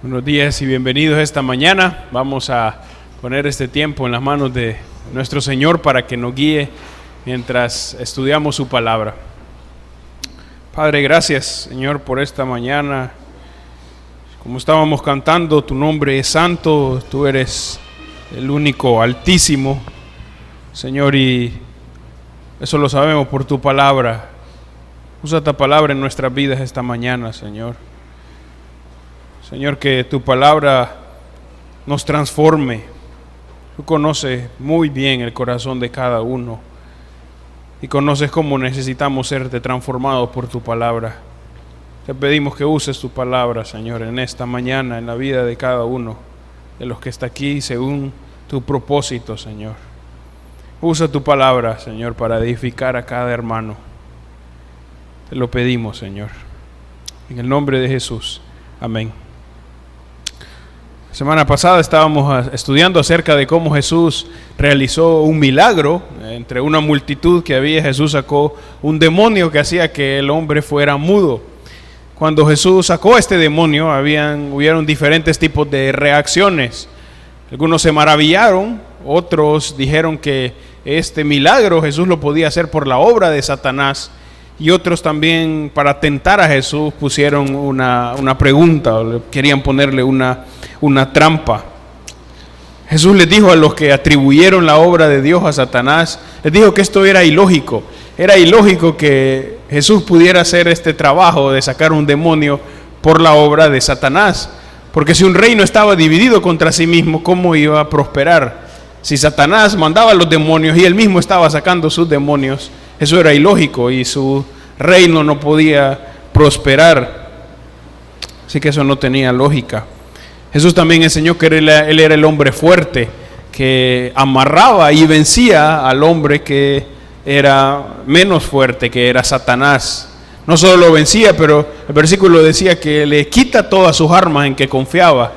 Buenos días y bienvenidos esta mañana. Vamos a poner este tiempo en las manos de nuestro Señor para que nos guíe mientras estudiamos su palabra. Padre, gracias, Señor, por esta mañana. Como estábamos cantando, tu nombre es santo, tú eres el único altísimo, Señor, y eso lo sabemos por tu palabra. Usa esta palabra en nuestras vidas esta mañana, Señor. Señor, que tu palabra nos transforme. Tú conoces muy bien el corazón de cada uno y conoces cómo necesitamos ser transformados por tu palabra. Te pedimos que uses tu palabra, Señor, en esta mañana, en la vida de cada uno de los que está aquí, según tu propósito, Señor. Usa tu palabra, Señor, para edificar a cada hermano. Te lo pedimos, Señor. En el nombre de Jesús. Amén. La semana pasada estábamos estudiando acerca de cómo Jesús realizó un milagro entre una multitud que había. Jesús sacó un demonio que hacía que el hombre fuera mudo. Cuando Jesús sacó este demonio, hubieron diferentes tipos de reacciones. Algunos se maravillaron, otros dijeron que este milagro Jesús lo podía hacer por la obra de Satanás, y otros también, para tentar a Jesús, pusieron una pregunta, o querían ponerle una trampa. Jesús les dijo a los que atribuyeron la obra de Dios a Satanás, les dijo que esto era ilógico. Era ilógico que Jesús pudiera hacer este trabajo de sacar un demonio por la obra de Satanás. Porque si un reino estaba dividido contra sí mismo, ¿cómo iba a prosperar? Si Satanás mandaba los demonios y él mismo estaba sacando sus demonios, eso era ilógico y su reino no podía prosperar. Así que eso no tenía lógica. Jesús también enseñó que él era el hombre fuerte, que amarraba y vencía al hombre que era menos fuerte, que era Satanás. No solo lo vencía, pero el versículo decía que le quita todas sus armas en que confiaba,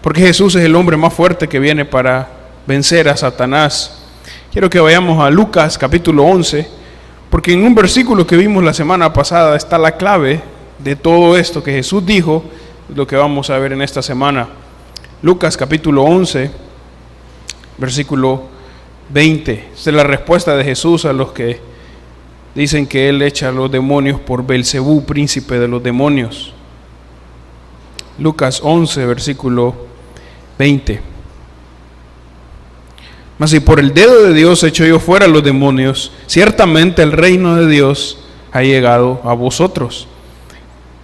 porque Jesús es el hombre más fuerte que viene para vencer a Satanás. Quiero que vayamos a Lucas capítulo 11, porque en un versículo que vimos la semana pasada está la clave de todo esto que Jesús dijo, lo que vamos a ver en esta semana. Lucas capítulo 11, versículo 20. Esta es la respuesta de Jesús a los que dicen que Él echa a los demonios por Belcebú, príncipe de los demonios. Lucas 11, versículo 20. Mas si por el dedo de Dios echo yo fuera los demonios, ciertamente el reino de Dios ha llegado a vosotros.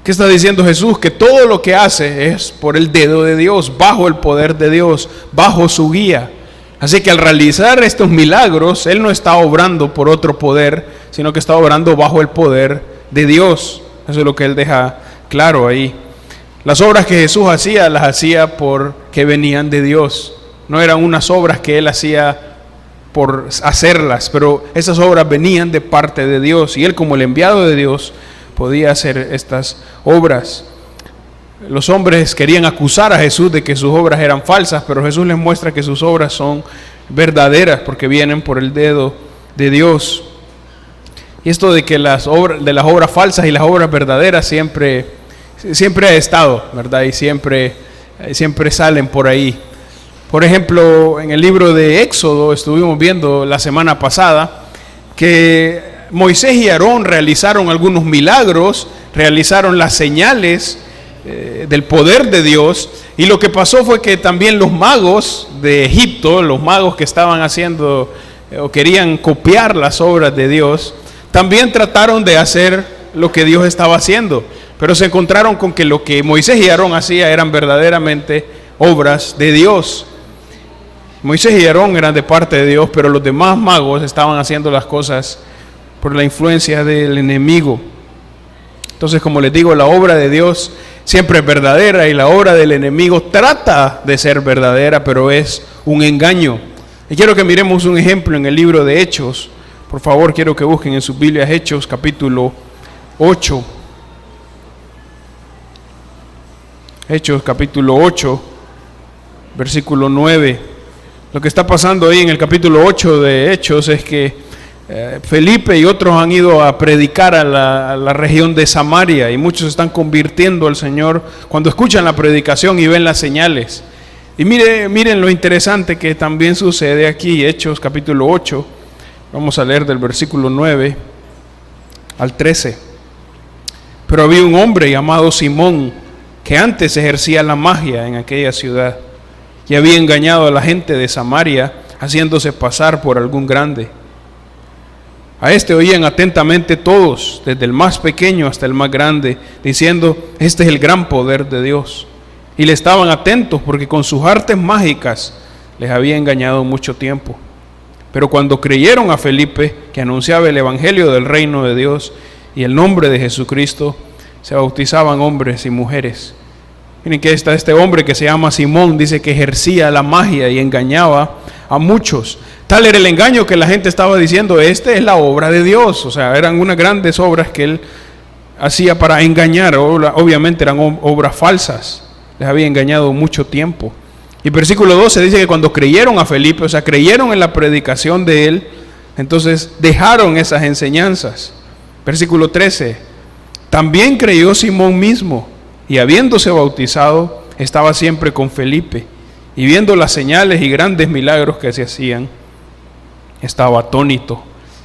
¿Qué está diciendo Jesús? Que todo lo que hace es por el dedo de Dios, bajo el poder de Dios, bajo su guía. Así que al realizar estos milagros, Él no está obrando por otro poder, sino que está obrando bajo el poder de Dios. Eso es lo que Él deja claro ahí. Las obras que Jesús hacía, las hacía porque venían de Dios. No eran unas obras que Él hacía por hacerlas, pero esas obras venían de parte de Dios. Y Él, como el enviado de Dios, podía hacer estas obras. Los hombres querían acusar a Jesús de que sus obras eran falsas, pero Jesús les muestra que sus obras son verdaderas porque vienen por el dedo de Dios. Y esto de que las obras falsas y las obras verdaderas siempre ha estado, ¿verdad? Y siempre salen por ahí. Por ejemplo, en el libro de Éxodo estuvimos viendo la semana pasada que Moisés y Aarón realizaron algunos milagros, realizaron las señales del poder de Dios, y lo que pasó fue que también los magos de Egipto, los magos que estaban haciendo o querían copiar las obras de Dios, también trataron de hacer lo que Dios estaba haciendo, pero se encontraron con que lo que Moisés y Aarón hacían eran verdaderamente obras de Dios. Moisés y Aarón eran de parte de Dios, pero los demás magos estaban haciendo las cosas por la influencia del enemigo. Entonces, como les digo, la obra de Dios siempre es verdadera y la obra del enemigo trata de ser verdadera, pero es un engaño. Y quiero que miremos un ejemplo en el libro de Hechos. Por favor, quiero que busquen en sus Biblias Hechos capítulo 8. Hechos capítulo 8, versículo 9. Lo que está pasando ahí en el capítulo 8 de Hechos es que Felipe y otros han ido a predicar a la región de Samaria y muchos se están convirtiendo al Señor cuando escuchan la predicación y ven las señales. Y miren lo interesante que también sucede aquí, Hechos capítulo 8, vamos a leer del versículo 9 al 13. Pero había un hombre llamado Simón que antes ejercía la magia en aquella ciudad y había engañado a la gente de Samaria haciéndose pasar por algún grande. A este oían atentamente todos, desde el más pequeño hasta el más grande, diciendo: este es el gran poder de Dios. Y le estaban atentos porque con sus artes mágicas les había engañado mucho tiempo. Pero cuando creyeron a Felipe, que anunciaba el evangelio del reino de Dios y el nombre de Jesucristo, se bautizaban hombres y mujeres. Miren que está este hombre que se llama Simón, dice que ejercía la magia y engañaba a muchos. Tal era el engaño que la gente estaba diciendo: esta es la obra de Dios. O sea, eran unas grandes obras que él hacía para engañar. Obviamente eran obras falsas. Les había engañado mucho tiempo. Y versículo 12 dice que cuando creyeron a Felipe, o sea, creyeron en la predicación de él, entonces dejaron esas enseñanzas. Versículo 13: también creyó Simón mismo, y habiéndose bautizado, estaba siempre con Felipe, y viendo las señales y grandes milagros que se hacían, estaba atónito.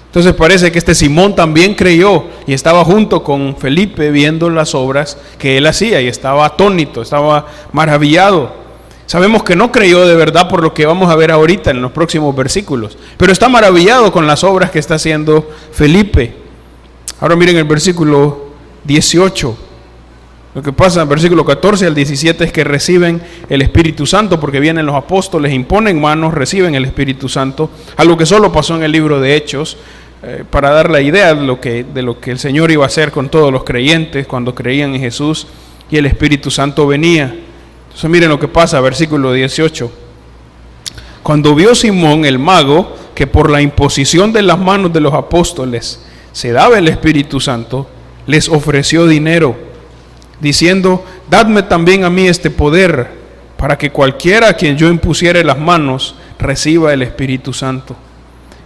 Entonces parece que este Simón también creyó y estaba junto con Felipe viendo las obras que él hacía y estaba atónito, estaba maravillado. Sabemos que no creyó de verdad por lo que vamos a ver ahorita en los próximos versículos, pero está maravillado con las obras que está haciendo Felipe. Ahora miren el versículo 18. Lo que pasa en el versículo 14 al 17 es que reciben el Espíritu Santo, porque vienen los apóstoles, imponen manos, reciben el Espíritu Santo, algo que solo pasó en el libro de Hechos, para dar la idea de lo que el Señor iba a hacer con todos los creyentes cuando creían en Jesús y el Espíritu Santo venía. Entonces miren lo que pasa, versículo 18. Cuando vio Simón el mago que por la imposición de las manos de los apóstoles se daba el Espíritu Santo, les ofreció dinero, diciendo: dadme también a mí este poder, para que cualquiera a quien yo impusiere las manos reciba el Espíritu Santo.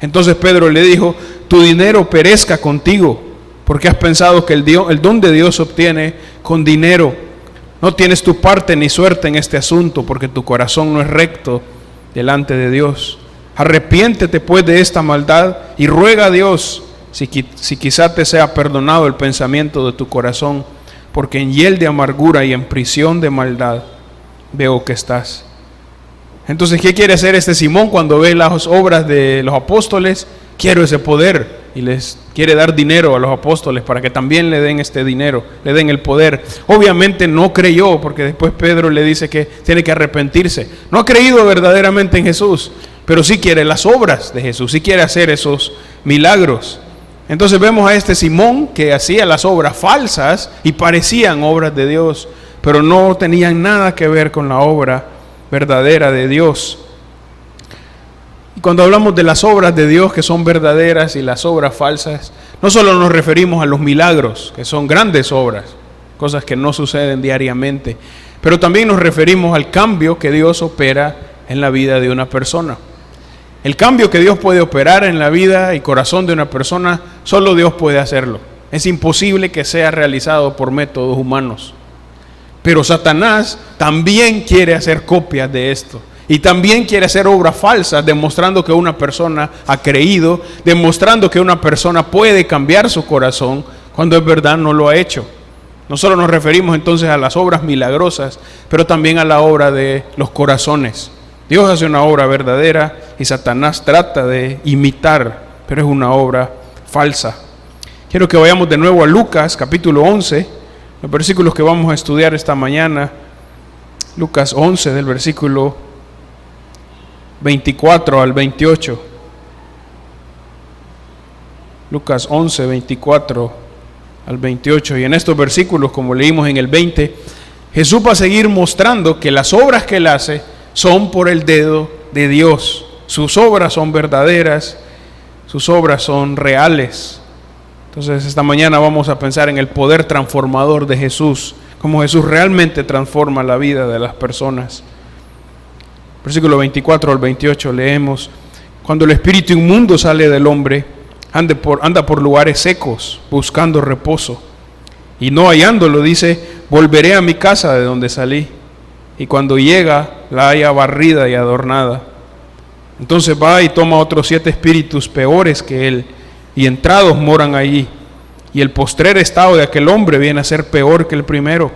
Entonces Pedro le dijo: tu dinero perezca contigo, porque has pensado que el don de Dios se obtiene con dinero. No tienes tu parte ni suerte en este asunto, porque tu corazón no es recto delante de Dios. Arrepiéntete pues de esta maldad y ruega a Dios si quizá te sea perdonado el pensamiento de tu corazón, porque en hiel de amargura y en prisión de maldad veo que estás. Entonces, ¿qué quiere hacer este Simón cuando ve las obras de los apóstoles? Quiero ese poder, y les quiere dar dinero a los apóstoles para que también le den este dinero, le den el poder. Obviamente no creyó, porque después Pedro le dice que tiene que arrepentirse. No ha creído verdaderamente en Jesús, pero sí quiere las obras de Jesús, sí quiere hacer esos milagros. Entonces vemos a este Simón que hacía las obras falsas y parecían obras de Dios, pero no tenían nada que ver con la obra verdadera de Dios. Y cuando hablamos de las obras de Dios que son verdaderas y las obras falsas, no solo nos referimos a los milagros, que son grandes obras, cosas que no suceden diariamente, pero también nos referimos al cambio que Dios opera en la vida de una persona. El cambio que Dios puede operar en la vida y corazón de una persona, solo Dios puede hacerlo. Es imposible que sea realizado por métodos humanos. Pero Satanás también quiere hacer copias de esto. Y también quiere hacer obras falsas, demostrando que una persona ha creído, demostrando que una persona puede cambiar su corazón, cuando en verdad no lo ha hecho. No solo nos referimos entonces a las obras milagrosas, pero también a la obra de los corazones. Dios hace una obra verdadera y Satanás trata de imitar, pero es una obra falsa. Quiero que vayamos de nuevo a Lucas capítulo 11, los versículos que vamos a estudiar esta mañana. Lucas 11 del versículo 24 al 28. Lucas 11, 24 al 28. Y en estos versículos, como leímos en el 20, Jesús va a seguir mostrando que las obras que Él hace son por el dedo de Dios. Sus obras son verdaderas, sus obras son reales. Entonces esta mañana vamos a pensar en el poder transformador de Jesús, cómo Jesús realmente transforma la vida de las personas. Versículo 24 al 28 leemos: cuando el espíritu inmundo sale del hombre, anda por lugares secos, buscando reposo. Y no hallándolo, dice, volveré a mi casa de donde salí. Y cuando llega, la halla barrida y adornada. Entonces va y toma otros 7 espíritus peores que él, y entrados moran allí. Y el postrer estado de aquel hombre viene a ser peor que el primero.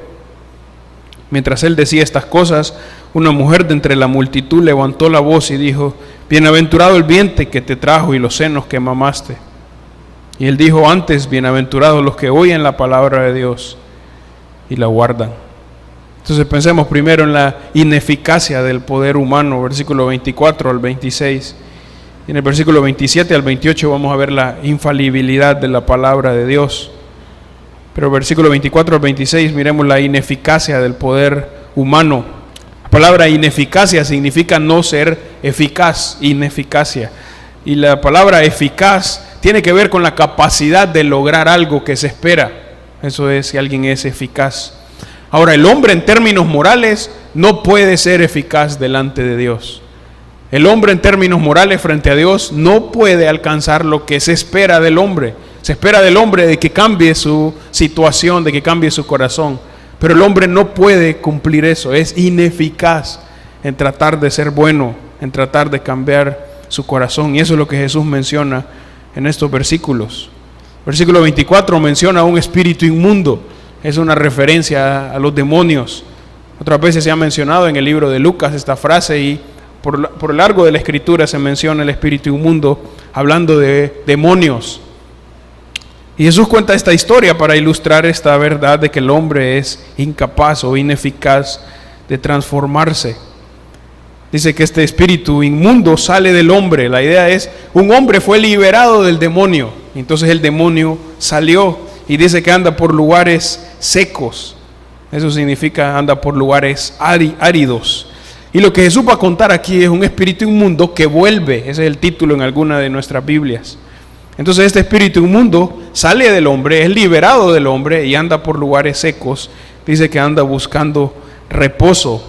Mientras él decía estas cosas, una mujer de entre la multitud levantó la voz y dijo: bienaventurado el vientre que te trajo y los senos que mamaste. Y él dijo antes: bienaventurados los que oyen la palabra de Dios y la guardan. Entonces pensemos primero en la ineficacia del poder humano, versículo 24 al 26. Y en el versículo 27 al 28 vamos a ver la infalibilidad de la palabra de Dios. Pero versículo 24 al 26 miremos la ineficacia del poder humano. La palabra ineficacia significa no ser eficaz, ineficacia. Y la palabra eficaz tiene que ver con la capacidad de lograr algo que se espera. Eso es, si alguien es eficaz. Ahora, el hombre en términos morales no puede ser eficaz delante de Dios. El hombre en términos morales frente a Dios no puede alcanzar lo que se espera del hombre. Se espera del hombre de que cambie su situación, de que cambie su corazón. Pero el hombre no puede cumplir eso. Es ineficaz en tratar de ser bueno, en tratar de cambiar su corazón. Y eso es lo que Jesús menciona en estos versículos. Versículo 24 menciona a un espíritu inmundo. Es una referencia a los demonios. Otras veces se ha mencionado en el libro de Lucas esta frase, y por largo de la escritura se menciona el espíritu inmundo, hablando de demonios. Y Jesús cuenta esta historia para ilustrar esta verdad de que el hombre es incapaz o ineficaz de transformarse. Dice que este espíritu inmundo sale del hombre. La idea es, un hombre fue liberado del demonio, entonces el demonio salió, y dice que anda por lugares secos. Eso significa anda por lugares áridos. Y lo que Jesús va a contar aquí es un espíritu inmundo que vuelve. Ese es el título en alguna de nuestras Biblias. Entonces este espíritu inmundo sale del hombre, es liberado del hombre y anda por lugares secos. Dice que anda buscando reposo.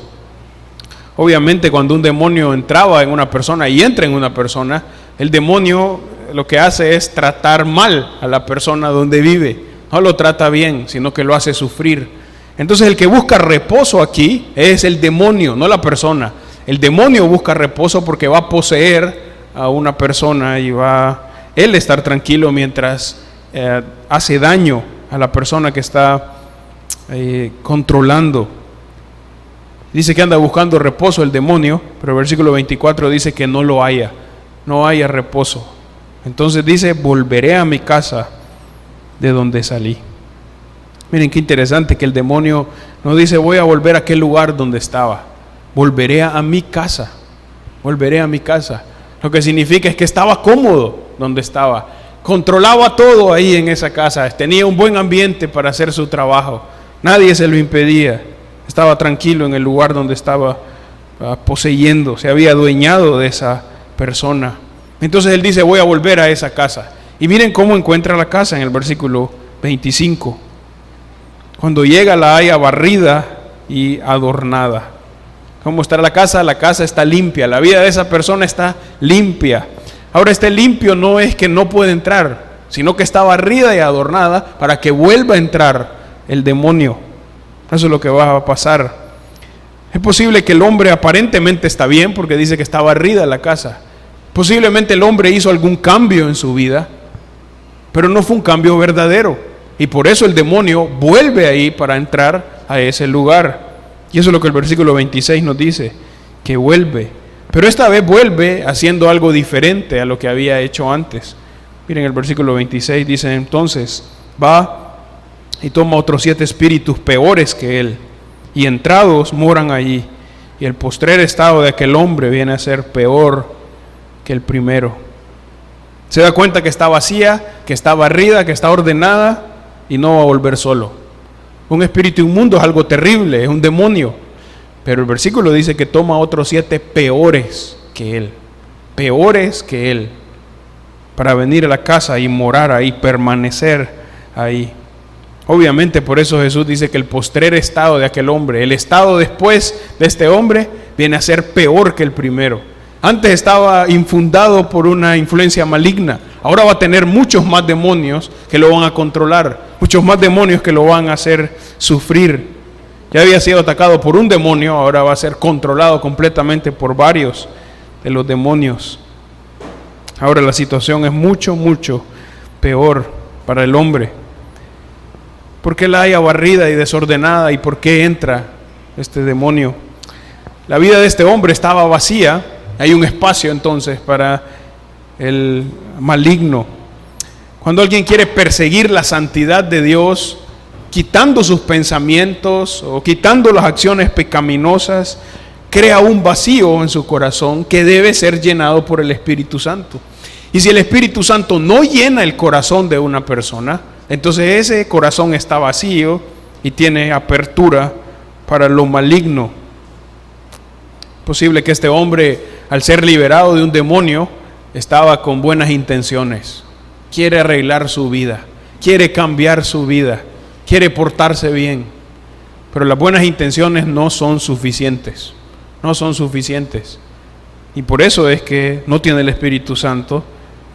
Obviamente cuando un demonio entraba en una persona y entra en una persona, el demonio lo que hace es tratar mal a la persona donde vive. No lo trata bien, sino que lo hace sufrir. Entonces el que busca reposo aquí es el demonio, no la persona. El demonio busca reposo porque va a poseer a una persona y va él estar tranquilo mientras hace daño a la persona que está controlando. Dice que anda buscando reposo el demonio, pero el versículo 24 dice que no lo haya, no haya reposo. Entonces dice: volveré a mi casa de donde salí. Miren qué interesante que el demonio no dice: voy a volver a aquel lugar donde estaba. Volveré a mi casa. Volveré a mi casa. Lo que significa es que estaba cómodo donde estaba. Controlaba todo ahí en esa casa. Tenía un buen ambiente para hacer su trabajo. Nadie se lo impedía. Estaba tranquilo en el lugar donde estaba poseyendo. Se había adueñado de esa persona. Entonces él dice: voy a volver a esa casa. Y miren cómo encuentra la casa en el versículo 25. Cuando llega, la halla barrida y adornada. ¿Cómo está la casa? La casa está limpia. La vida de esa persona está limpia. Ahora, este limpio no es que no puede entrar, sino que está barrida y adornada para que vuelva a entrar el demonio. Eso es lo que va a pasar. Es posible que el hombre aparentemente está bien porque dice que está barrida la casa. Posiblemente el hombre hizo algún cambio en su vida, pero no fue un cambio verdadero. Y por eso el demonio vuelve ahí para entrar a ese lugar. Y eso es lo que el versículo 26 nos dice, que vuelve. Pero esta vez vuelve haciendo algo diferente a lo que había hecho antes. Miren el versículo 26, dice: entonces va y toma otros 7 espíritus peores que él, y entrados moran allí. Y el postrer estado de aquel hombre viene a ser peor que el primero. Se da cuenta que está vacía, que está barrida, que está ordenada, y no va a volver solo. Un espíritu inmundo es algo terrible, es un demonio. Pero el versículo dice que toma otros 7 peores que él, para venir a la casa y morar ahí, permanecer ahí. Obviamente por eso Jesús dice que el postrer estado de aquel hombre, el estado después de este hombre, viene a ser peor que el primero. Antes estaba infundado por una influencia maligna, ahora va a tener muchos más demonios que lo van a controlar, muchos más demonios que lo van a hacer sufrir. Ya había sido atacado por un demonio, ahora va a ser controlado completamente por varios de los demonios. Ahora la situación es mucho, mucho peor para el hombre. ¿Por qué la haya barrida y desordenada y por qué entra este demonio? La vida de este hombre estaba vacía, hay un espacio entonces para el maligno. Cuando alguien quiere perseguir la santidad de Dios, quitando sus pensamientos o quitando las acciones pecaminosas, crea un vacío en su corazón que debe ser llenado por el Espíritu Santo. Y si el Espíritu Santo no llena el corazón de una persona, entonces ese corazón está vacío y tiene apertura para lo maligno. Es posible que este hombre, al ser liberado de un demonio, estaba con buenas intenciones. Quiere arreglar su vida, quiere cambiar su vida, quiere portarse bien. Pero las buenas intenciones no son suficientes. No son suficientes. Y por eso es que no tiene el Espíritu Santo.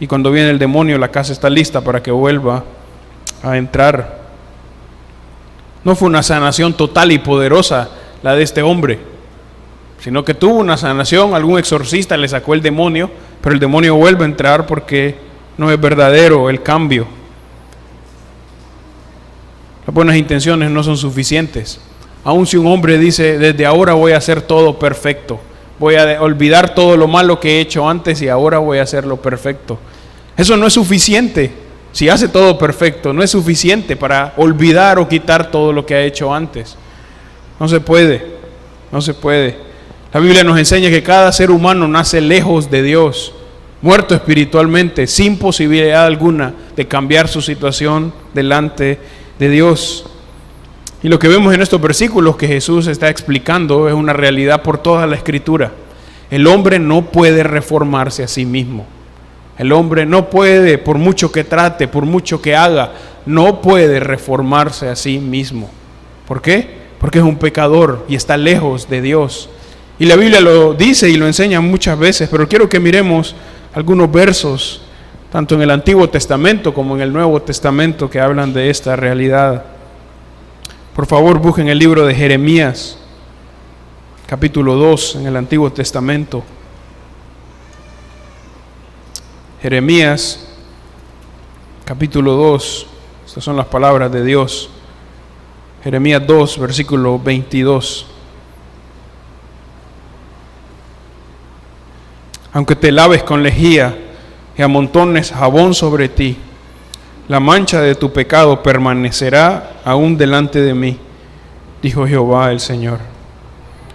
Y cuando viene el demonio, la casa está lista para que vuelva a entrar. No fue una sanación total y poderosa la de este hombre, sino que tuvo una sanación, algún exorcista le sacó el demonio, pero el demonio vuelve a entrar porque no es verdadero el cambio. Las buenas intenciones no son suficientes. Aun si un hombre dice, desde ahora voy a hacer todo perfecto, voy a olvidar todo lo malo que he hecho antes y ahora voy a hacerlo perfecto. Eso no es suficiente. Si hace todo perfecto, no es suficiente para olvidar o quitar todo lo que ha hecho antes. No se puede, no se puede. La Biblia nos enseña que cada ser humano nace lejos de Dios, muerto espiritualmente, sin posibilidad alguna de cambiar su situación delante de Dios. Y lo que vemos en estos versículos que Jesús está explicando es una realidad por toda la Escritura. El hombre no puede reformarse a sí mismo. El hombre no puede, por mucho que trate, por mucho que haga, no puede reformarse a sí mismo. ¿Por qué? Porque es un pecador y está lejos de Dios. Y la Biblia lo dice y lo enseña muchas veces, pero quiero que miremos algunos versos, tanto en el Antiguo Testamento como en el Nuevo Testamento, que hablan de esta realidad. Por favor, busquen el libro de Jeremías, capítulo 2, en el Antiguo Testamento. Jeremías, capítulo 2, estas son las palabras de Dios. Jeremías 2, versículo 22. Aunque te laves con lejía y amontones jabón sobre ti, la mancha de tu pecado permanecerá aún delante de mí, dijo Jehová el Señor.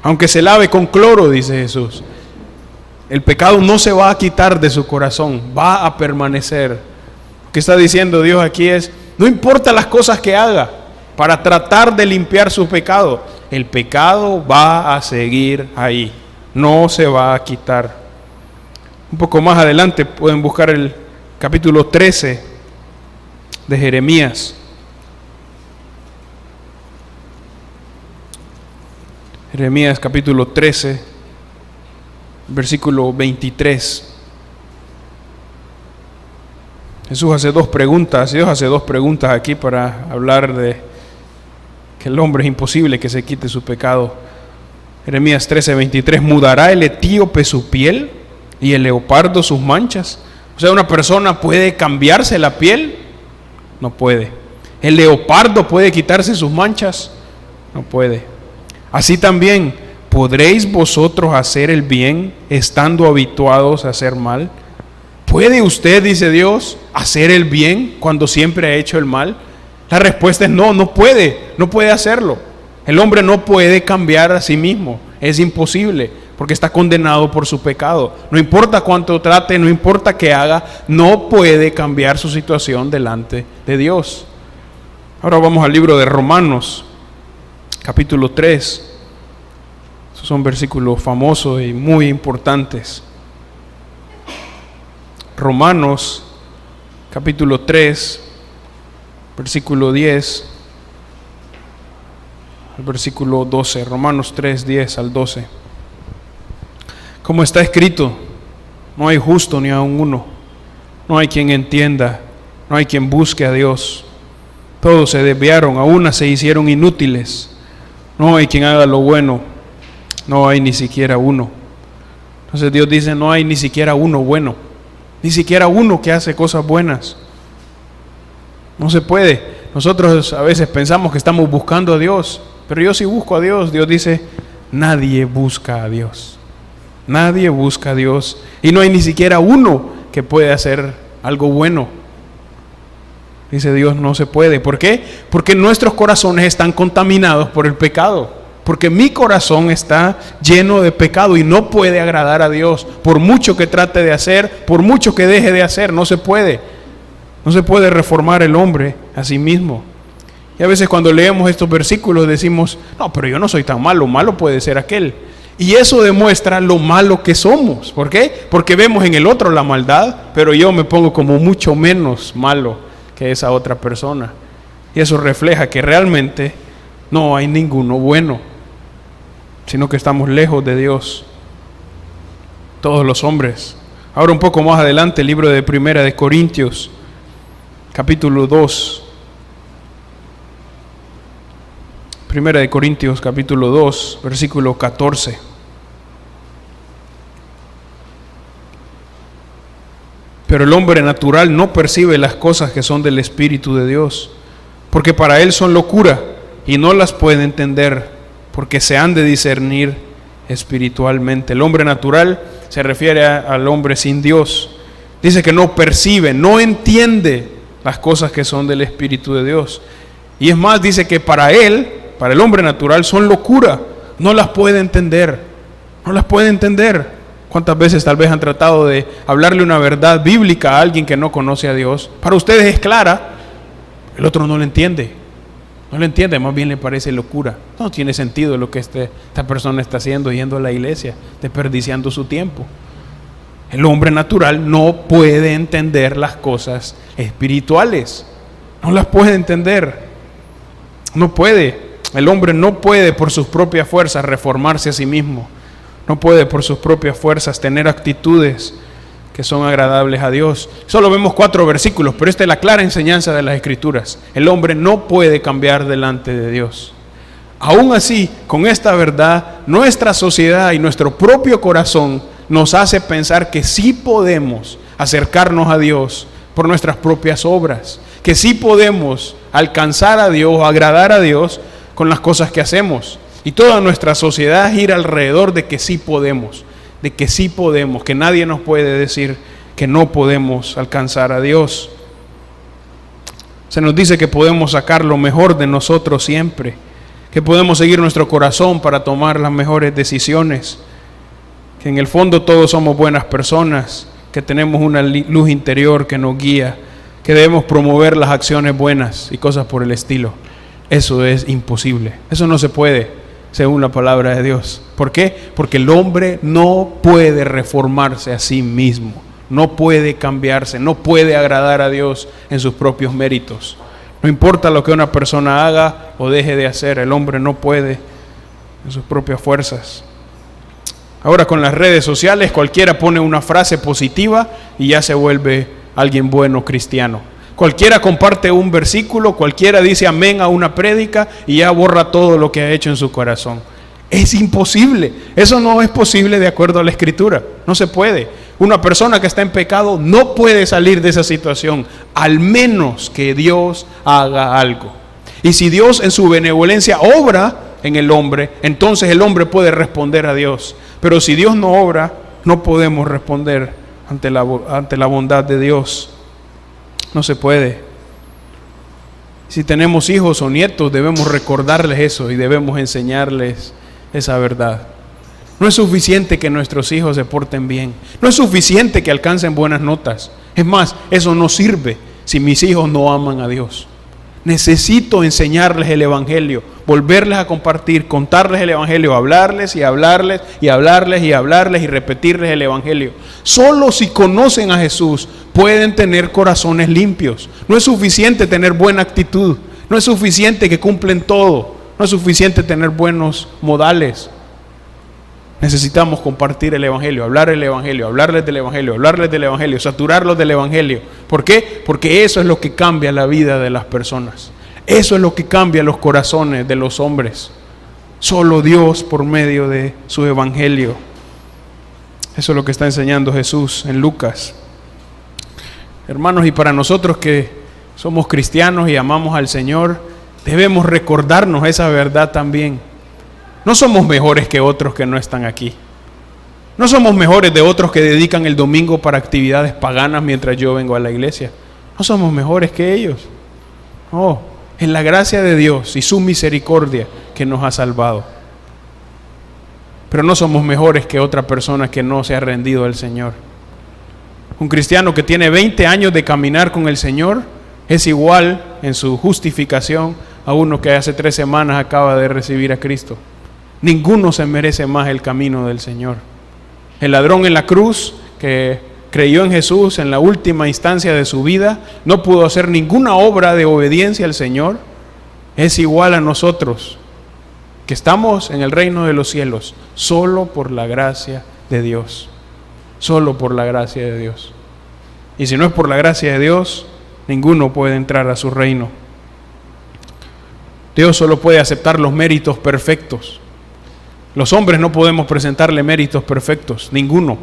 Aunque se lave con cloro, dice Jesús, el pecado no se va a quitar de su corazón, va a permanecer. Lo que está diciendo Dios aquí es, no importa las cosas que haga para tratar de limpiar su pecado, el pecado va a seguir ahí, no se va a quitar. Un poco más adelante pueden buscar el capítulo 13 de Jeremías. Jeremías capítulo 13, versículo 23. Jesús hace dos preguntas, Dios hace dos preguntas aquí para hablar de que el hombre es imposible que se quite su pecado. Jeremías 13, 23, ¿mudará el etíope su piel y el leopardo sus manchas? O sea, ¿una persona puede cambiarse la piel? No puede. ¿El leopardo puede quitarse sus manchas? No puede. Así también, ¿podréis vosotros hacer el bien estando habituados a hacer mal? ¿Puede usted, dice Dios, hacer el bien cuando siempre ha hecho el mal? La respuesta es no, no puede hacerlo. El hombre no puede cambiar a sí mismo, es imposible, porque está condenado por su pecado. No importa cuánto trate, no importa qué haga, no puede cambiar su situación delante de Dios. Ahora vamos al libro de Romanos, capítulo 3. Esos son versículos famosos y muy importantes. Romanos, capítulo 3, versículo 10 al versículo 12. Romanos 3, 10 al 12. Como está escrito, no hay justo ni aun uno. no hay quien entienda, no hay quien busque a Dios. Todos se desviaron, a una se hicieron inútiles. No hay quien haga lo bueno, no hay ni siquiera uno. Entonces Dios dice, no hay ni siquiera uno bueno, ni siquiera uno que hace cosas buenas. No se puede. Nosotros a veces pensamos que estamos buscando a Dios, pero yo sí busco a Dios. Dios dice, nadie busca a Dios. Nadie busca a Dios. Y no hay ni siquiera uno que puede hacer algo bueno. Dice Dios, no se puede. ¿Por qué? Porque nuestros corazones están contaminados por el pecado. Porque mi corazón está lleno de pecado y no puede agradar a Dios. Por mucho que trate de hacer, por mucho que deje de hacer, no se puede. No se puede reformar el hombre a sí mismo. Y a veces cuando leemos estos versículos decimos, no, pero yo no soy tan malo, malo puede ser aquel. Y eso demuestra lo malo que somos. ¿Por qué? Porque vemos en el otro la maldad, pero yo me pongo como mucho menos malo que esa otra persona. Y eso refleja que realmente no hay ninguno bueno, sino que estamos lejos de Dios, todos los hombres. Ahora un poco más adelante, el libro de Primera de Corintios, capítulo 2. Primera de Corintios, capítulo 2, versículo 14. Pero el hombre natural no percibe las cosas que son del Espíritu de Dios, porque para él son locura y no las puede entender, porque se han de discernir espiritualmente. El hombre natural se refiere al hombre sin Dios. Dice que no percibe, no entiende las cosas que son del Espíritu de Dios. Y es más, dice que para él, para el hombre natural, son locura. No las puede entender. No las puede entender. ¿Cuántas veces tal vez han tratado de hablarle una verdad bíblica a alguien que no conoce a Dios? Para ustedes es clara, el otro no lo entiende. No lo entiende, más bien le parece locura. No tiene sentido lo que esta persona está haciendo, yendo a la iglesia, desperdiciando su tiempo. El hombre natural no puede entender las cosas espirituales. No las puede entender. No puede. El hombre no puede por sus propias fuerzas reformarse a sí mismo. No puede por sus propias fuerzas tener actitudes que son agradables a Dios. Solo vemos 4 versículos, pero esta es la clara enseñanza de las Escrituras. El hombre no puede cambiar delante de Dios. Aún así, con esta verdad, nuestra sociedad y nuestro propio corazón nos hace pensar que sí podemos acercarnos a Dios por nuestras propias obras, que sí podemos alcanzar a Dios, agradar a Dios con las cosas que hacemos. Y toda nuestra sociedad gira alrededor de que sí podemos, que nadie nos puede decir que no podemos alcanzar a Dios. Se nos dice que podemos sacar lo mejor de nosotros siempre, que podemos seguir nuestro corazón para tomar las mejores decisiones, que en el fondo todos somos buenas personas, que tenemos una luz interior que nos guía, que debemos promover las acciones buenas y cosas por el estilo. Eso es imposible, eso no se puede según la palabra de Dios. ¿Por qué? Porque el hombre no puede reformarse a sí mismo, no puede cambiarse, no puede agradar a Dios en sus propios méritos. No importa lo que una persona haga o deje de hacer, el hombre no puede en sus propias fuerzas. Ahora con las redes sociales cualquiera pone una frase positiva y ya se vuelve alguien bueno cristiano. Cualquiera comparte un versículo, cualquiera dice amén a una prédica y ya borra todo lo que ha hecho en su corazón. Es imposible, eso no es posible de acuerdo a la Escritura, no se puede. Una persona que está en pecado no puede salir de esa situación, al menos que Dios haga algo. Y si Dios en su benevolencia obra en el hombre, entonces el hombre puede responder a Dios. Pero si Dios no obra, no podemos responder ante la bondad de Dios. No se puede. Si tenemos hijos o nietos, debemos recordarles eso y debemos enseñarles esa verdad. No es suficiente que nuestros hijos se porten bien. No es suficiente que alcancen buenas notas. Es más, eso no sirve si mis hijos no aman a Dios. Necesito enseñarles el Evangelio, volverles a compartir, contarles el Evangelio, hablarles y hablarles y hablarles y hablarles y repetirles el Evangelio. Solo si conocen a Jesús pueden tener corazones limpios. No es suficiente tener buena actitud, no es suficiente que cumplen todo, no es suficiente tener buenos modales. Necesitamos compartir el Evangelio, hablar el Evangelio, hablarles del Evangelio, hablarles del Evangelio, saturarlos del Evangelio. ¿Por qué? Porque eso es lo que cambia la vida de las personas. Eso es lo que cambia los corazones de los hombres. Solo Dios por medio de su Evangelio. Eso es lo que está enseñando Jesús en Lucas. Hermanos, y para nosotros que somos cristianos y amamos al Señor, debemos recordarnos esa verdad también. No somos mejores que otros que no están aquí. No somos mejores de otros que dedican el domingo para actividades paganas mientras yo vengo a la iglesia. No somos mejores que ellos. No, es la gracia de Dios y su misericordia que nos ha salvado. Pero no somos mejores que otra persona que no se ha rendido al Señor. Un cristiano que tiene 20 años de caminar con el Señor es igual en su justificación a uno que hace 3 semanas acaba de recibir a Cristo. Ninguno se merece más el camino del Señor. El ladrón en la cruz que creyó en Jesús en la última instancia de su vida, no pudo hacer ninguna obra de obediencia al Señor, es igual a nosotros, que estamos en el reino de los cielos, solo por la gracia de Dios. Solo por la gracia de Dios. Y si no es por la gracia de Dios, ninguno puede entrar a su reino. Dios solo puede aceptar los méritos perfectos. Los hombres no podemos presentarle méritos perfectos, ninguno.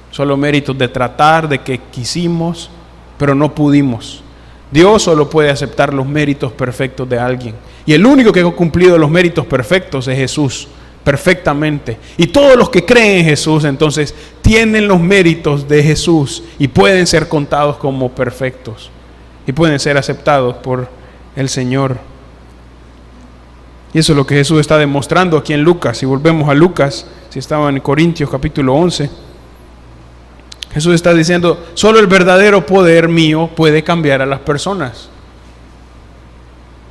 Solo méritos de tratar, de que quisimos, pero no pudimos. Dios solo puede aceptar los méritos perfectos de alguien. Y el único que ha cumplido los méritos perfectos es Jesús, perfectamente. Y todos los que creen en Jesús, entonces, tienen los méritos de Jesús y pueden ser contados como perfectos. Y pueden ser aceptados por el Señor. Y eso es lo que Jesús está demostrando aquí en Lucas. Si volvemos a Lucas, si estaban en Corintios capítulo 11, Jesús está diciendo, solo el verdadero poder mío puede cambiar a las personas.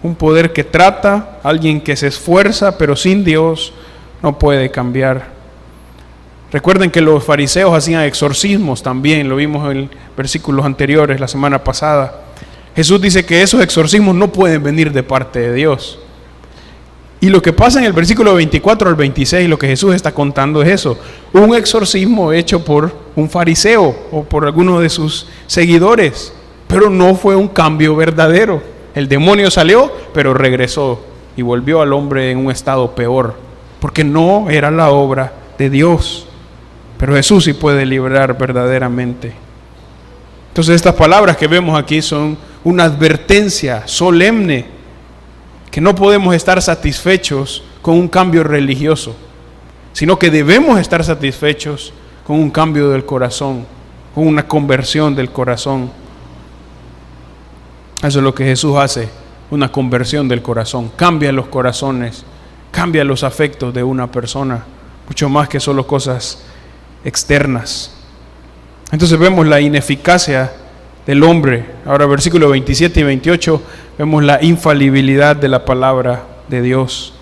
Un poder que trata, alguien que se esfuerza, pero sin Dios no puede cambiar. Recuerden que los fariseos hacían exorcismos también, lo vimos en versículos anteriores la semana pasada. Jesús dice que esos exorcismos no pueden venir de parte de Dios. Y lo que pasa en el versículo 24 al 26, lo que Jesús está contando es eso. Un exorcismo hecho por un fariseo o por alguno de sus seguidores. Pero no fue un cambio verdadero. El demonio salió, pero regresó y volvió al hombre en un estado peor. Porque no era la obra de Dios. Pero Jesús sí puede librar verdaderamente. Entonces estas palabras que vemos aquí son una advertencia solemne. Que no podemos estar satisfechos con un cambio religioso, sino que debemos estar satisfechos con un cambio del corazón, con una conversión del corazón. Eso es lo que Jesús hace, una conversión del corazón. Cambia los corazones, cambia los afectos de una persona, mucho más que solo cosas externas. Entonces vemos la ineficacia del hombre. Ahora versículos 27 y 28 vemos la infalibilidad de la palabra de Dios.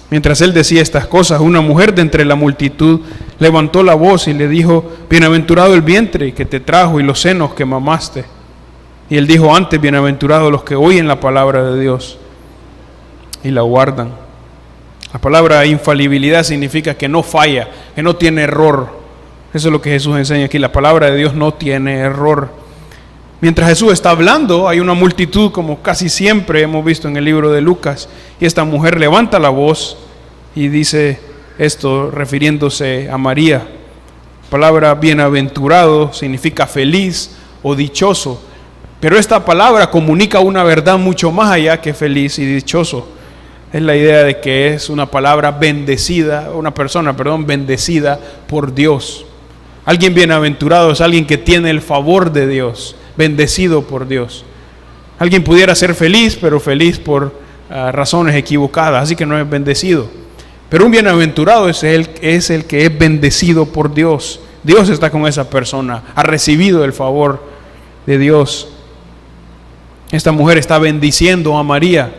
Mientras él decía estas cosas, una mujer de entre la multitud levantó la voz y le dijo, bienaventurado el vientre que te trajo y los senos que mamaste. Y él dijo antes, bienaventurados los que oyen la palabra de Dios y la guardan. La palabra infalibilidad significa que no falla, que no tiene error. Eso es lo que Jesús enseña aquí. La palabra de Dios no tiene error. Mientras Jesús está hablando, hay una multitud, como casi siempre hemos visto en el libro de Lucas, y esta mujer levanta la voz y dice esto refiriéndose a María. La palabra bienaventurado significa feliz o dichoso, pero esta palabra comunica una verdad mucho más allá que feliz y dichoso. Es la idea de que es una palabra bendecida, una persona, bendecida por Dios. Alguien bienaventurado es alguien que tiene el favor de Dios, bendecido por Dios. Alguien pudiera ser feliz, pero feliz por razones equivocadas, así que no es bendecido. Pero un bienaventurado es el que es bendecido por Dios. Dios está con esa persona, ha recibido el favor de Dios. Esta mujer está bendiciendo a María.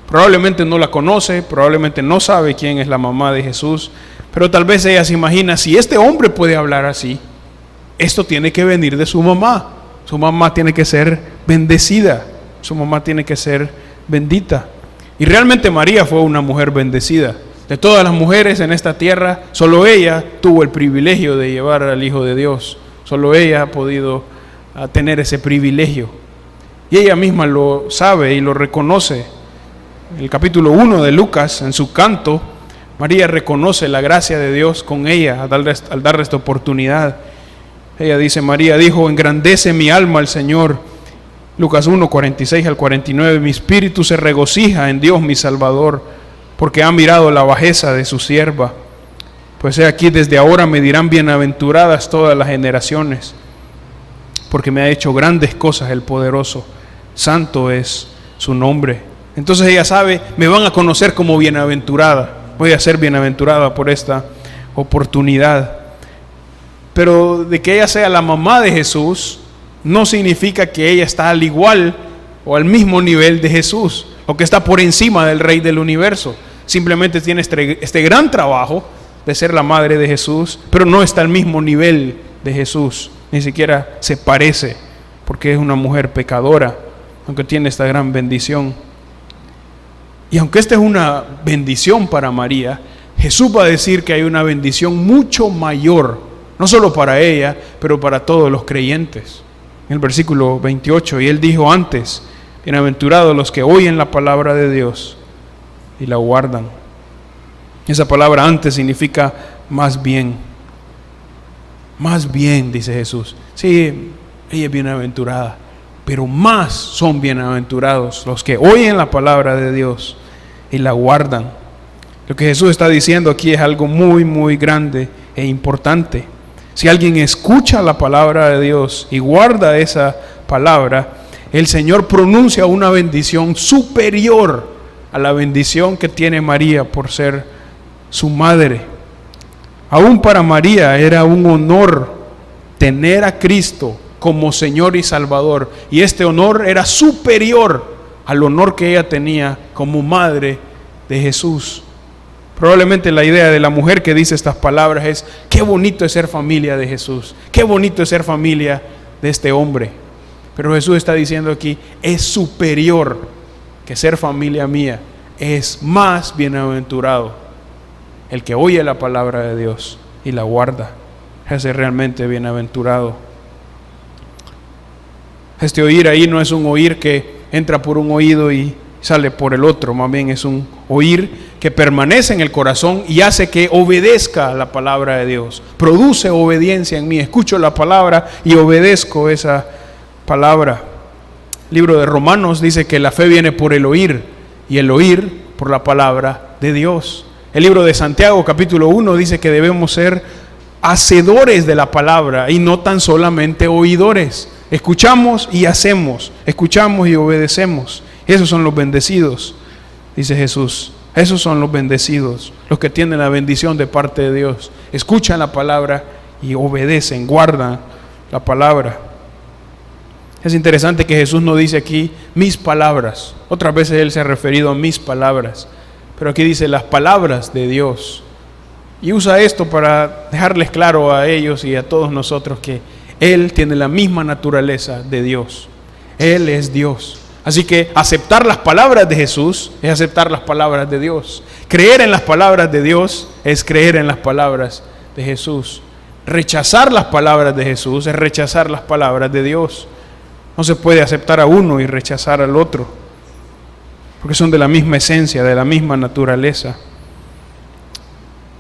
Probablemente no la conoce, probablemente no sabe quién es la mamá de Jesús, pero tal vez ella se imagina, si este hombre puede hablar así, esto tiene que venir de su mamá. Su mamá tiene que ser bendecida, su mamá tiene que ser bendita. Y realmente María fue una mujer bendecida. De todas las mujeres en esta tierra, solo ella tuvo el privilegio de llevar al Hijo de Dios. Solo ella ha podido tener ese privilegio. Y ella misma lo sabe y lo reconoce. En el capítulo 1 de Lucas, en su canto, María reconoce la gracia de Dios con ella al darle esta oportunidad. Ella dice, María dijo, engrandece mi alma al Señor. Lucas 1, 46 al 49, mi espíritu se regocija en Dios mi Salvador, porque ha mirado la bajeza de su sierva. Pues he aquí, desde ahora me dirán bienaventuradas todas las generaciones, porque me ha hecho grandes cosas el poderoso. Santo es su nombre. Entonces ella sabe, me van a conocer como bienaventurada. Voy a ser bienaventurada por esta oportunidad. Pero de que ella sea la mamá de Jesús, no significa que ella está al igual o al mismo nivel de Jesús, o que está por encima del Rey del universo. Simplemente tiene este gran trabajo de ser la madre de Jesús, pero no está al mismo nivel de Jesús. Ni siquiera se parece, porque es una mujer pecadora, aunque tiene esta gran bendición. Y aunque esta es una bendición para María, Jesús va a decir que hay una bendición mucho mayor, no solo para ella, pero para todos los creyentes. En el versículo 28, y él dijo antes, bienaventurados los que oyen la palabra de Dios y la guardan. Esa palabra antes significa más bien. Más bien, dice Jesús. Sí, ella es bienaventurada, pero más son bienaventurados los que oyen la palabra de Dios y la guardan. Lo que Jesús está diciendo aquí es algo muy, muy grande e importante. Si alguien escucha la palabra de Dios y guarda esa palabra, el Señor pronuncia una bendición superior a la bendición que tiene María por ser su madre. Aún para María era un honor tener a Cristo como Señor y Salvador, y este honor era superior al honor que ella tenía como madre de Jesús. Probablemente la idea de la mujer que dice estas palabras es, qué bonito es ser familia de Jesús, qué bonito es ser familia de este hombre. Pero Jesús está diciendo aquí, es superior que ser familia mía, es más bienaventurado el que oye la palabra de Dios y la guarda. Ese es realmente bienaventurado. Este oír ahí no es un oír que entra por un oído y sale por el otro, más bien es un oír que permanece en el corazón y hace que obedezca la palabra de Dios. Produce obediencia en mí, escucho la palabra y obedezco esa palabra. El libro de Romanos dice que la fe viene por el oír y el oír por la palabra de Dios. El libro de Santiago capítulo 1 dice que debemos ser hacedores de la palabra y no tan solamente oidores. Escuchamos y hacemos, escuchamos y obedecemos. Esos son los bendecidos, dice Jesús. Esos son los bendecidos, los que tienen la bendición de parte de Dios. Escuchan la palabra y obedecen, guardan la palabra. Es interesante que Jesús no dice aquí mis palabras. Otras veces Él se ha referido a mis palabras, pero aquí dice las palabras de Dios. Y usa esto para dejarles claro a ellos y a todos nosotros que Él tiene la misma naturaleza de Dios. Él es Dios. Así que aceptar las palabras de Jesús es aceptar las palabras de Dios. Creer en las palabras de Dios es creer en las palabras de Jesús. Rechazar las palabras de Jesús es rechazar las palabras de Dios. No se puede aceptar a uno y rechazar al otro, porque son de la misma esencia, de la misma naturaleza.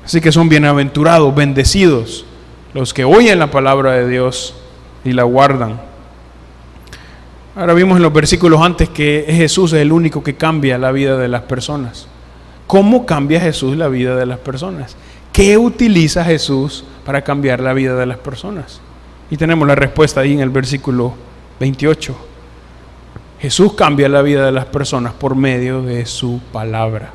Así que son bienaventurados, bendecidos, los que oyen la palabra de Dios y la guardan. Ahora vimos en los versículos antes que Jesús es el único que cambia la vida de las personas. ¿Cómo cambia Jesús la vida de las personas? ¿Qué utiliza Jesús para cambiar la vida de las personas? Y tenemos la respuesta ahí en el versículo 28. Jesús cambia la vida de las personas por medio de su palabra.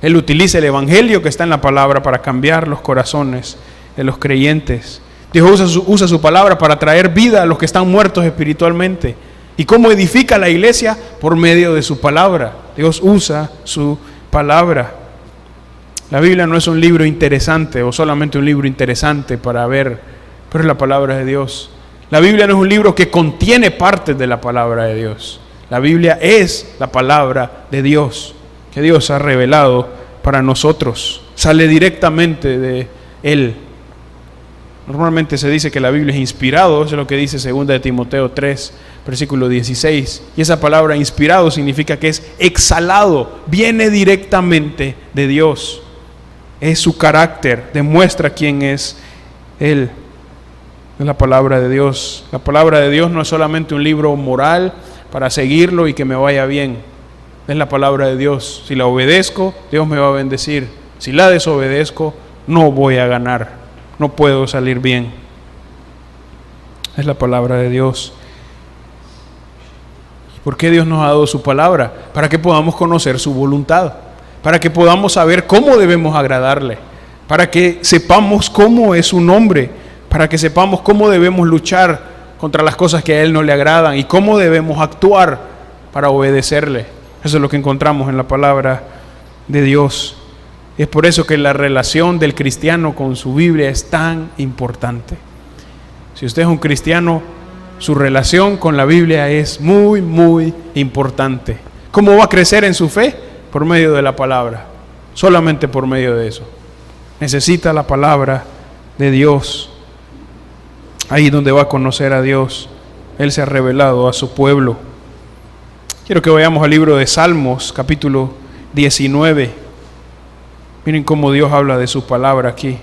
Él utiliza el evangelio que está en la palabra para cambiar los corazones de los creyentes. Dios usa su palabra para traer vida a los que están muertos espiritualmente. ¿Y cómo edifica la iglesia? Por medio de su palabra. Dios usa su palabra. La Biblia no es un libro interesante o solamente un libro interesante para ver, pero es la palabra de Dios. La Biblia no es un libro que contiene partes de la palabra de Dios. La Biblia es la palabra de Dios, que Dios ha revelado para nosotros, sale directamente de Él. Normalmente se dice que la Biblia es inspirado, eso es lo que dice 2 de Timoteo 3, versículo 16. Y esa palabra inspirado significa que es exhalado, viene directamente de Dios. Es su carácter, demuestra quién es Él. Es la palabra de Dios. La palabra de Dios no es solamente un libro moral para seguirlo y que me vaya bien. Es la palabra de Dios. Si la obedezco, Dios me va a bendecir. Si la desobedezco, no voy a ganar. No puedo salir bien. Es la palabra de Dios. ¿Por qué Dios nos ha dado su palabra? Para que podamos conocer su voluntad. Para que podamos saber cómo debemos agradarle. Para que sepamos cómo es su nombre. Para que sepamos cómo debemos luchar contra las cosas que a Él no le agradan. Y cómo debemos actuar para obedecerle. Eso es lo que encontramos en la palabra de Dios. Es por eso que la relación del cristiano con su Biblia es tan importante. Si usted es un cristiano, su relación con la Biblia es muy, muy importante. ¿Cómo va a crecer en su fe? Por medio de la palabra. Solamente por medio de eso. Necesita la palabra de Dios. Ahí donde va a conocer a Dios. Él se ha revelado a su pueblo. Quiero que vayamos al libro de Salmos, capítulo 19. Miren cómo Dios habla de su palabra aquí.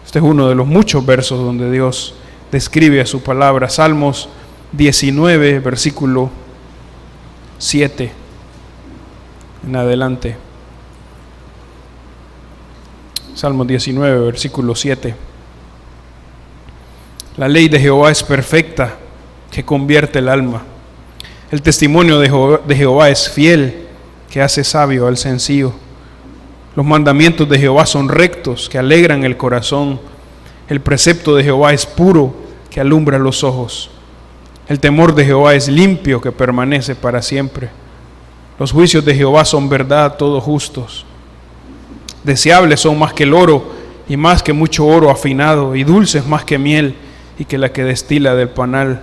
Este es uno de los muchos versos donde Dios describe a su palabra. Salmos 19, versículo 7 en adelante. Salmos 19, versículo 7. La ley de Jehová es perfecta, que convierte el alma. El testimonio de Jehová es fiel, que hace sabio al sencillo. Los mandamientos de Jehová son rectos, que alegran el corazón. El precepto de Jehová es puro, que alumbra los ojos. El temor de Jehová es limpio, que permanece para siempre. Los juicios de Jehová son verdad, todos justos. Deseables son más que el oro, y más que mucho oro afinado, y dulces más que miel, y que la que destila del panal.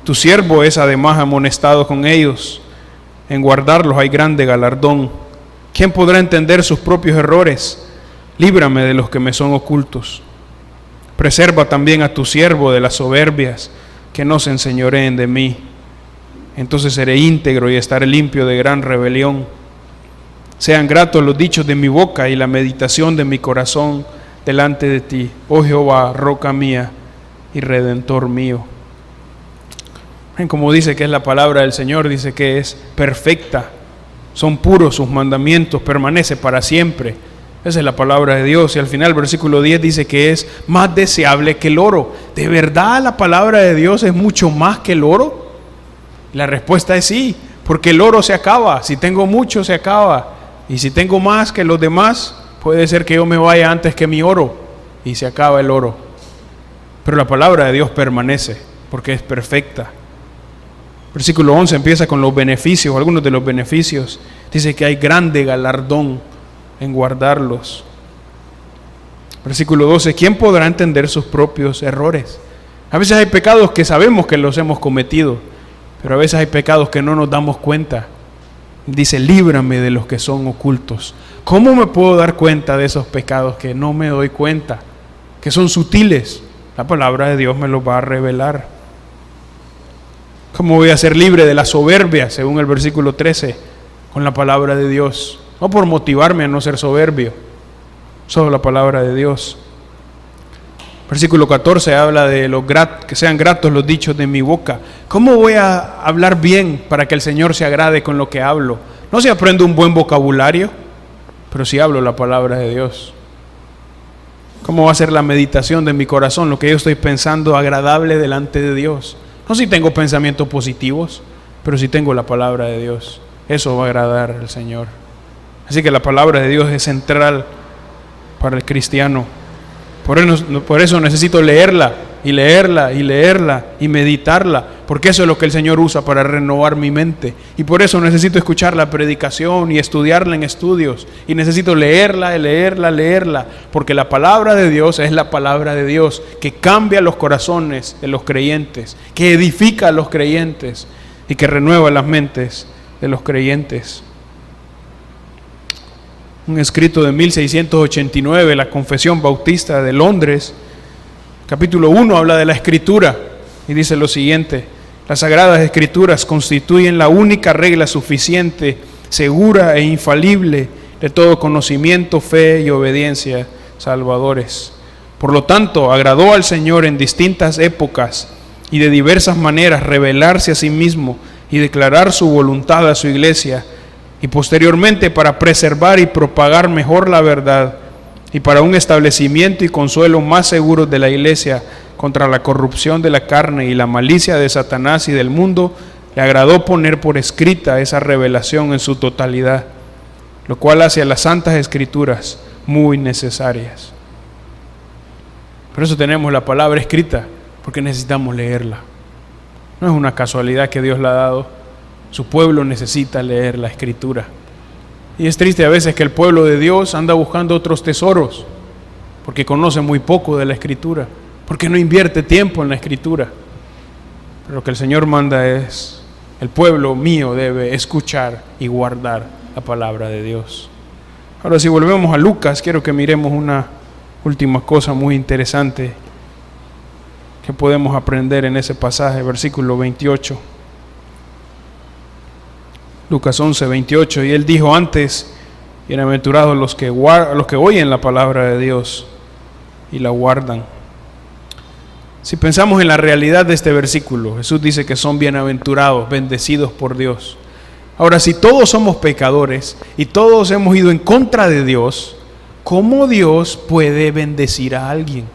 Tu siervo es además amonestado con ellos. En guardarlos hay grande galardón. ¿Quién podrá entender sus propios errores? Líbrame de los que me son ocultos. Preserva también a tu siervo de las soberbias, que no se enseñoreen de mí. Entonces seré íntegro y estaré limpio de gran rebelión. Sean gratos los dichos de mi boca y la meditación de mi corazón delante de ti, oh Jehová, roca mía y redentor mío. Como dice que es la palabra del Señor, dice que es perfecta. Son puros sus mandamientos, permanece para siempre. Esa es la palabra de Dios. Y al final, versículo 10 dice que es más deseable que el oro. ¿De verdad la palabra de Dios es mucho más que el oro? La respuesta es sí, porque el oro se acaba. Si tengo mucho, se acaba. Y si tengo más que los demás, puede ser que yo me vaya antes que mi oro y se acaba el oro. Pero la palabra de Dios permanece, porque es perfecta. Versículo 11 empieza con los beneficios, algunos de los beneficios. Dice que hay grande galardón en guardarlos. Versículo 12, ¿quién podrá entender sus propios errores? A veces hay pecados que sabemos que los hemos cometido, pero a veces hay pecados que no nos damos cuenta. Dice, líbrame de los que son ocultos. ¿Cómo me puedo dar cuenta de esos pecados que no me doy cuenta? Que son sutiles. La palabra de Dios me los va a revelar. ¿Cómo voy a ser libre de la soberbia, según el versículo 13? Con la palabra de Dios. No por motivarme a no ser soberbio, solo la palabra de Dios. Versículo 14 habla de que sean gratos los dichos de mi boca. ¿Cómo voy a hablar bien para que el Señor se agrade con lo que hablo? No si aprendo un buen vocabulario, pero si hablo la palabra de Dios. ¿Cómo va a ser la meditación de mi corazón, lo que yo estoy pensando, agradable delante de Dios? No si tengo pensamientos positivos, pero si tengo la palabra de Dios. Eso va a agradar al Señor. Así que la palabra de Dios es central para el cristiano. Por eso necesito leerla y leerla y leerla y meditarla, porque eso es lo que el Señor usa para renovar mi mente. Y por eso necesito escuchar la predicación y estudiarla en estudios. Y necesito leerla, porque la palabra de Dios es la palabra de Dios, que cambia los corazones de los creyentes, que edifica a los creyentes y que renueva las mentes de los creyentes. un escrito de 1689, la Confesión Bautista de Londres, capítulo 1, habla de la Escritura y dice lo siguiente: las Sagradas Escrituras constituyen la única regla suficiente, segura e infalible de todo conocimiento, fe y obediencia salvadores. Por lo tanto, agradó al Señor en distintas épocas y de diversas maneras revelarse a sí mismo y declarar su voluntad a su iglesia, y posteriormente para preservar y propagar mejor la verdad y para un establecimiento y consuelo más seguros de la iglesia contra la corrupción de la carne y la malicia de Satanás y del mundo, le agradó poner por escrita esa revelación en su totalidad, lo cual hace a las Santas Escrituras muy necesarias. Por eso tenemos la palabra escrita, porque necesitamos leerla. No es una casualidad que Dios la ha dado. Su pueblo necesita leer la Escritura. Y es triste a veces que el pueblo de Dios anda buscando otros tesoros, porque conoce muy poco de la Escritura, porque no invierte tiempo en la Escritura. Pero lo que el Señor manda es: el pueblo mío debe escuchar y guardar la palabra de Dios. Ahora, si volvemos a Lucas, quiero que miremos una última cosa muy interesante que podemos aprender en ese pasaje, versículo 28. Lucas 11, 28, y él dijo antes: bienaventurados los que oyen la palabra de Dios y la guardan. Si pensamos en la realidad de este versículo, Jesús dice que son bienaventurados, bendecidos por Dios. Ahora, si todos somos pecadores y todos hemos ido en contra de Dios, ¿cómo Dios puede bendecir a alguien?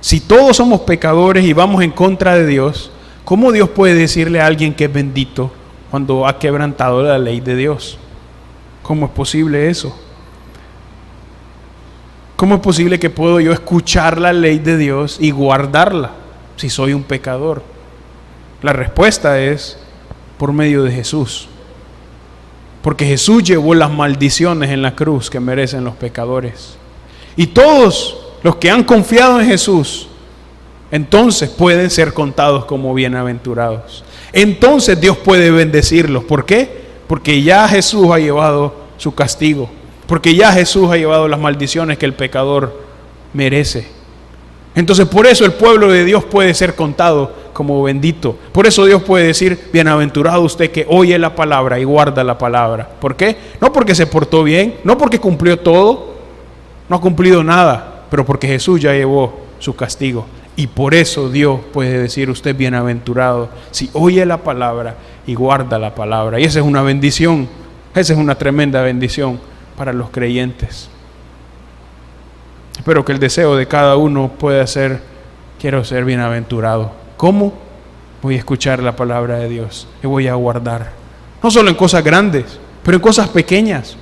Si todos somos pecadores y vamos en contra de Dios, ¿cómo Dios puede decirle a alguien que es bendito cuando ha quebrantado la ley de Dios? ¿Cómo es posible eso? ¿Cómo es posible que puedo yo escuchar la ley de Dios y guardarla si soy un pecador? La respuesta es por medio de Jesús. Porque Jesús llevó las maldiciones en la cruz que merecen los pecadores. Y todos los que han confiado en Jesús, entonces pueden ser contados como bienaventurados. Entonces Dios puede bendecirlos. ¿Por qué? Porque ya Jesús ha llevado su castigo. Porque ya Jesús ha llevado las maldiciones que el pecador merece. Entonces por eso el pueblo de Dios puede ser contado como bendito. Por eso Dios puede decir: bienaventurado usted que oye la palabra y guarda la palabra. ¿Por qué? No porque se portó bien, no porque cumplió todo, no ha cumplido nada, pero porque Jesús ya llevó su castigo. Y por eso Dios puede decir: usted es bienaventurado si oye la palabra y guarda la palabra. Y esa es una bendición, esa es una tremenda bendición para los creyentes. Espero que el deseo de cada uno pueda ser: quiero ser bienaventurado. ¿Cómo? Voy a escuchar la palabra de Dios y voy a guardar. No solo en cosas grandes, pero en cosas pequeñas.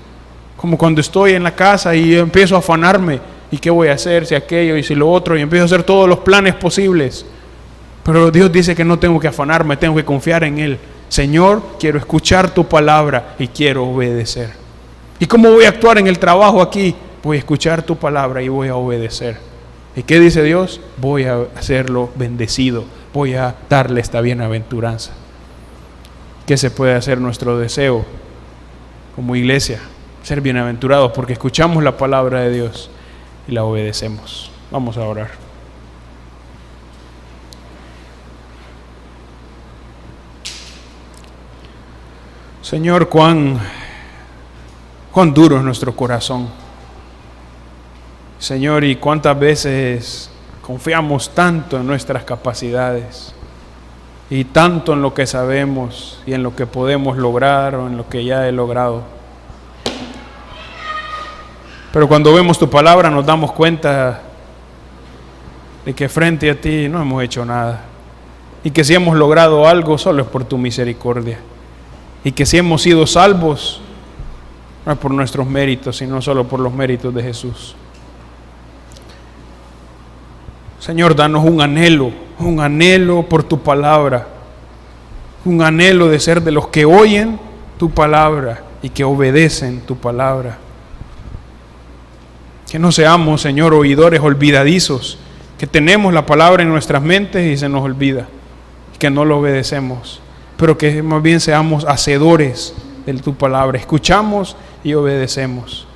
Como cuando estoy en la casa y empiezo a afanarme. ¿Y qué voy a hacer? Si aquello y si lo otro. Y empiezo a hacer todos los planes posibles. Pero Dios dice que no tengo que afanarme, tengo que confiar en Él. Señor, quiero escuchar tu palabra y quiero obedecer. ¿Y cómo voy a actuar en el trabajo aquí? Voy a escuchar tu palabra y voy a obedecer. ¿Y qué dice Dios? Voy a hacerlo bendecido. Voy a darle esta bienaventuranza. ¿Qué se puede hacer nuestro deseo como iglesia? Ser bienaventurados porque escuchamos la palabra de Dios y la obedecemos. Vamos a orar. Señor, cuán duro es nuestro corazón. Señor, y cuántas veces confiamos tanto en nuestras capacidades y tanto en lo que sabemos y en lo que podemos lograr o en lo que ya he logrado. Pero cuando vemos tu palabra nos damos cuenta de que frente a ti no hemos hecho nada y que si hemos logrado algo solo es por tu misericordia y que si hemos sido salvos no es por nuestros méritos sino solo por los méritos de Jesús. Señor, danos un anhelo por tu palabra, un anhelo de ser de los que oyen tu palabra y que obedecen tu palabra. Que no seamos, Señor, oidores olvidadizos, que tenemos la palabra en nuestras mentes y se nos olvida, que no lo obedecemos, pero que más bien seamos hacedores de tu palabra, escuchamos y obedecemos.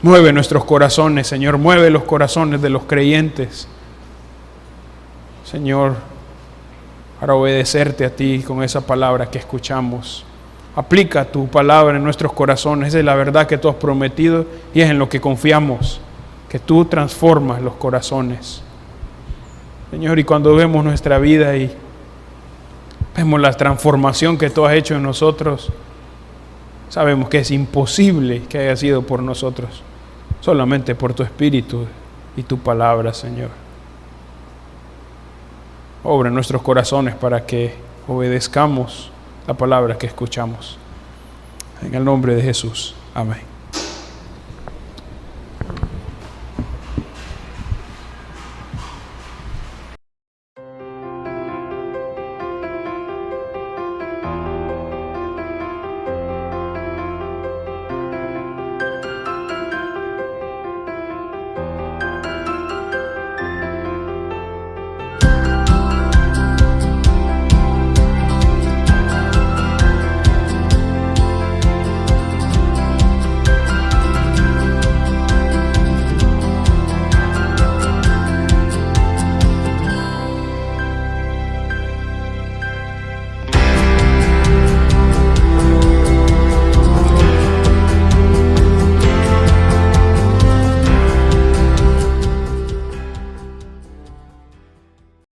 Mueve nuestros corazones, Señor, mueve los corazones de los creyentes, Señor, para obedecerte a ti con esa palabra que escuchamos. Aplica tu palabra en nuestros corazones. Esa es la verdad que tú has prometido y es en lo que confiamos, que tú transformas los corazones. Señor, y cuando vemos nuestra vida y vemos la transformación que tú has hecho en nosotros, sabemos que es imposible que haya sido por nosotros, solamente por tu Espíritu y tu palabra, Señor. Obra en nuestros corazones para que obedezcamos la palabra que escuchamos. En el nombre de Jesús. Amén.